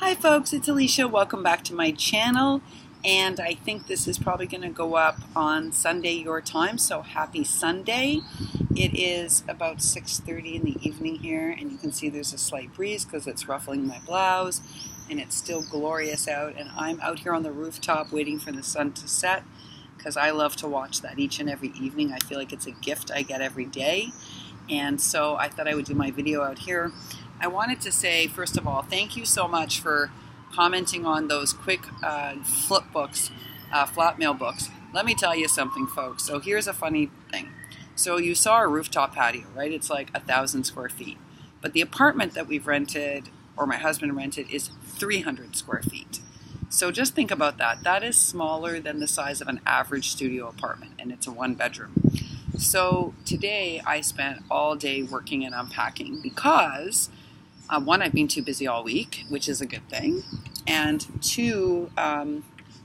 Hi folks, it's Alicia. Welcome back to my channel, and I think this is probably going to go up on Sunday your time, so happy Sunday. It is about 6:30 in the evening here, and you can see there's a slight breeze because it's ruffling my blouse, and it's still glorious out, and I'm out here on the rooftop waiting for the sun to set because I love to watch that each and every evening. I feel like it's a gift I get every day, and so I thought I would do my video out here. I wanted to say, first of all, thank you so much for commenting on those quick flip books, Flatmail books. Let me tell you something, folks. So here's a funny thing. So you saw our rooftop patio, right? It's like 1,000 square feet. But the apartment that we've rented, or my husband rented, is 300 square feet. So just think about that. That is smaller than the size of an average studio apartment, and it's a one-bedroom. So today I spent all day working and unpacking because one, I've been too busy all week, which is a good thing. And two,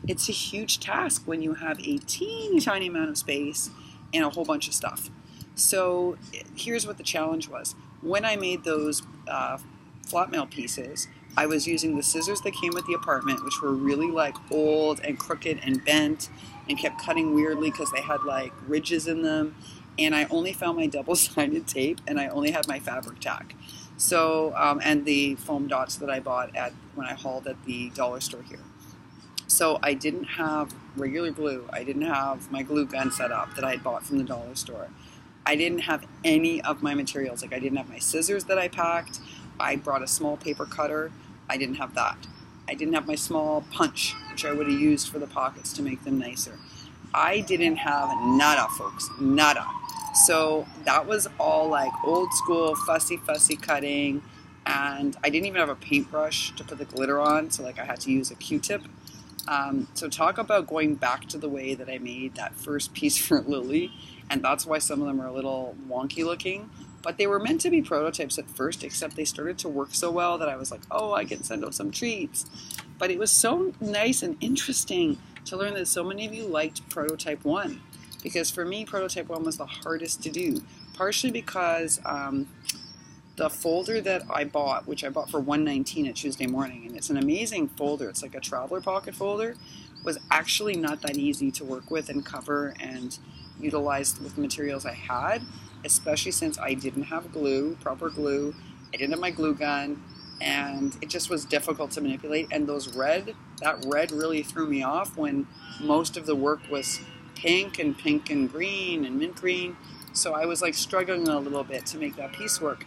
it's a huge task when you have a teeny tiny amount of space and a whole bunch of stuff. So here's what the challenge was. When I made those Flatmail pieces, I was using the scissors that came with the apartment, which were really like old and crooked and bent and kept cutting weirdly because they had like ridges in them. And I only found my double-sided tape, and I only had my fabric tack. So, and the foam dots that I bought when I hauled at the dollar store here. So I didn't have regular glue. I didn't have my glue gun set up that I had bought from the dollar store. I didn't have any of my materials. Like I didn't have my scissors that I packed. I brought a small paper cutter. I didn't have that. I didn't have my small punch, which I would have used for the pockets to make them nicer. I didn't have nada, folks, nada. So that was all like old school fussy cutting, and I didn't even have a paintbrush to put the glitter on, so like I had to use a Q-tip. So talk about going back to the way that I made that first piece for Lily, and that's why some of them are a little wonky looking, but they were meant to be prototypes at first, except they started to work so well that I was like, oh, I can send out some treats. But it was so nice and interesting to learn that so many of you liked Prototype 1. Because for me, Prototype 1 was the hardest to do, partially because the folder that I bought, which I bought for $1.19 at Tuesday Morning, and it's an amazing folder, it's like a traveler pocket folder, was actually not that easy to work with and cover and utilize with the materials I had, especially since I didn't have glue, proper glue, I didn't have my glue gun, and it just was difficult to manipulate. And that red really threw me off when most of the work was pink and green and mint green. So I was like struggling a little bit to make that piece work.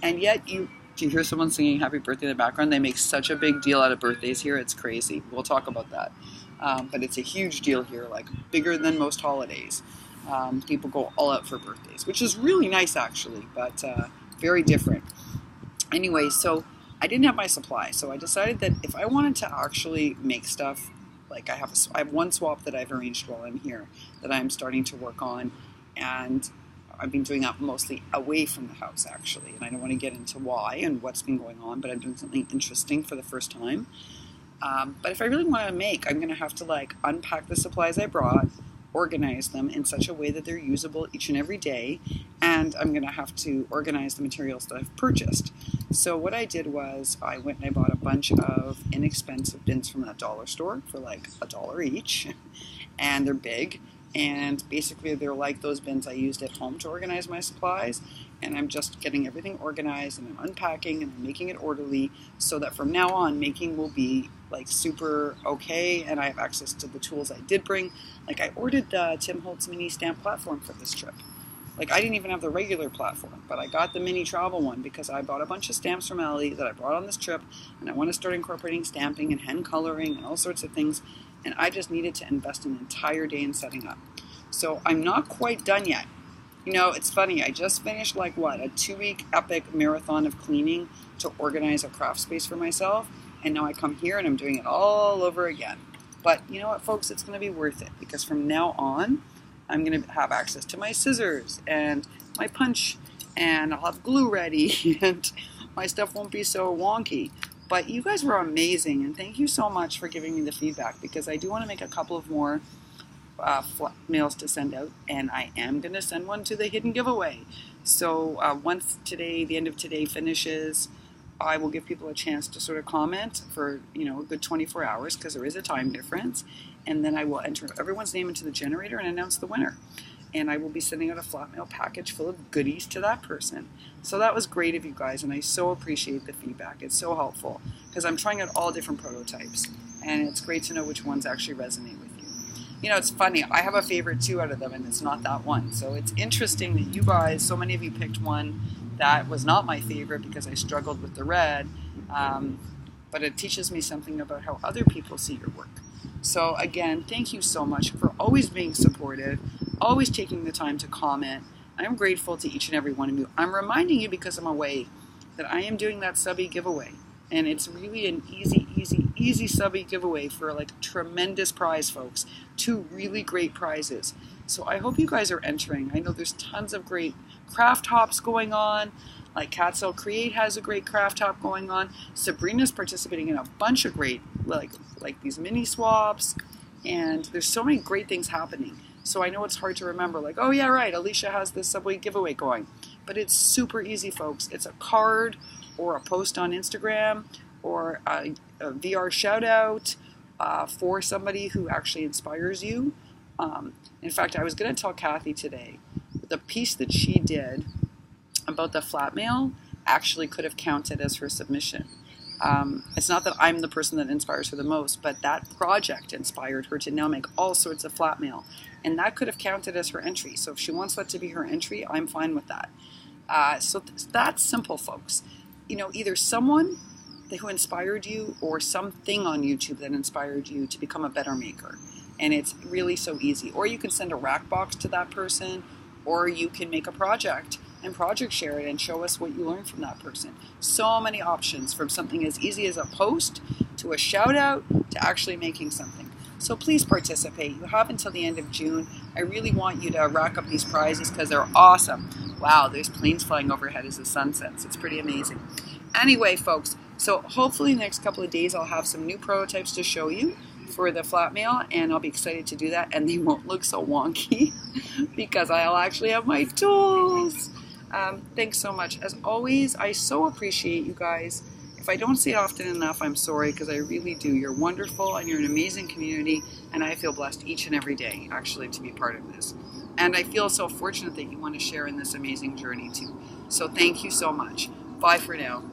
And yet do you hear someone singing happy birthday in the background? They make such a big deal out of birthdays here. It's crazy. We'll talk about that. But it's a huge deal here, like bigger than most holidays. People go all out for birthdays, which is really nice actually, but very different. Anyway, so I didn't have my supply. So I decided that if I wanted to actually make stuff, like I have one swap that I've arranged while I'm here that I'm starting to work on, and I've been doing that mostly away from the house actually, and I don't want to get into why and what's been going on, but I'm doing something interesting for the first time. But if I really want to make, I'm going to have to like unpack the supplies I brought, organize them in such a way that they're usable each and every day, and I'm going to have to organize the materials that I've purchased. So what I did was I went and I bought a bunch of inexpensive bins from that dollar store for like $1 each, and they're big, and basically they're like those bins I used at home to organize my supplies, and I'm just getting everything organized, and I'm unpacking and I'm making it orderly so that from now on making will be like super okay, and I have access to the tools I did bring. Like I ordered the Tim Holtz mini stamp platform for this trip. Like I didn't even have the regular platform, but I got the mini travel one because I bought a bunch of stamps from Ellie that I brought on this trip, and I want to start incorporating stamping and hand coloring and all sorts of things, and I just needed to invest an entire day in setting up. So I'm not quite done yet. You know, it's funny, I just finished like a 2-week epic marathon of cleaning to organize a craft space for myself, and now I come here and I'm doing it all over again. But you know what, folks, it's going to be worth it, because from now on, I'm going to have access to my scissors and my punch, and I'll have glue ready, and my stuff won't be so wonky. But you guys were amazing, and thank you so much for giving me the feedback, because I do want to make a couple of more mails to send out, and I am going to send one to the hidden giveaway. So once the end of today finishes, I will give people a chance to sort of comment for, a good 24 hours because there is a time difference. And then I will enter everyone's name into the generator and announce the winner. And I will be sending out a Flatmail package full of goodies to that person. So that was great of you guys, and I so appreciate the feedback. It's so helpful because I'm trying out all different prototypes, and it's great to know which ones actually resonate with you. It's funny. I have a favorite too out of them, and it's not that one. So it's interesting that you guys, so many of you picked one that was not my favorite because I struggled with the red, but it teaches me something about how other people see your work. So again, thank you so much for always being supportive, always taking the time to comment. I'm grateful to each and every one of you. I'm reminding you because I'm away that I am doing that Subbie giveaway. And it's really an easy Subbie giveaway for like a tremendous prize, folks. 2 really great prizes. So I hope you guys are entering. I know there's tons of great craft hops going on. Like Catsel Create has a great craft hop going on. Sabrina's participating in a bunch of great, like these mini swaps. And there's so many great things happening. So I know it's hard to remember, like, oh yeah, right, Alicia has this Subway giveaway going. But it's super easy, folks. It's a card or a post on Instagram or a VR shout out for somebody who actually inspires you. In fact, I was going to tell Kathy today, the piece that she did about the Flatmail actually could have counted as her submission. It's not that I'm the person that inspires her the most, but that project inspired her to now make all sorts of Flatmail. And that could have counted as her entry. So if she wants that to be her entry, I'm fine with that. So that's simple, folks. Either someone who inspired you or something on YouTube that inspired you to become a better maker. And it's really so easy. Or you can send a rack box to that person, or you can make a project and project share it and show us what you learned from that person. So many options, from something as easy as a post to a shout out to actually making something. So please participate. You have until the end of June. I really want you to rack up these prizes because they're awesome. Wow, there's planes flying overhead as the sun sets. It's pretty amazing. Anyway, folks, so hopefully in the next couple of days I'll have some new prototypes to show you for the Flatmail, and I'll be excited to do that, and they won't look so wonky because I'll actually have my tools. Thanks so much. As always, I so appreciate you guys. If I don't say it often enough, I'm sorry, because I really do. You're wonderful, and you're an amazing community, and I feel blessed each and every day, actually, to be part of this. And I feel so fortunate that you want to share in this amazing journey, too. So thank you so much. Bye for now.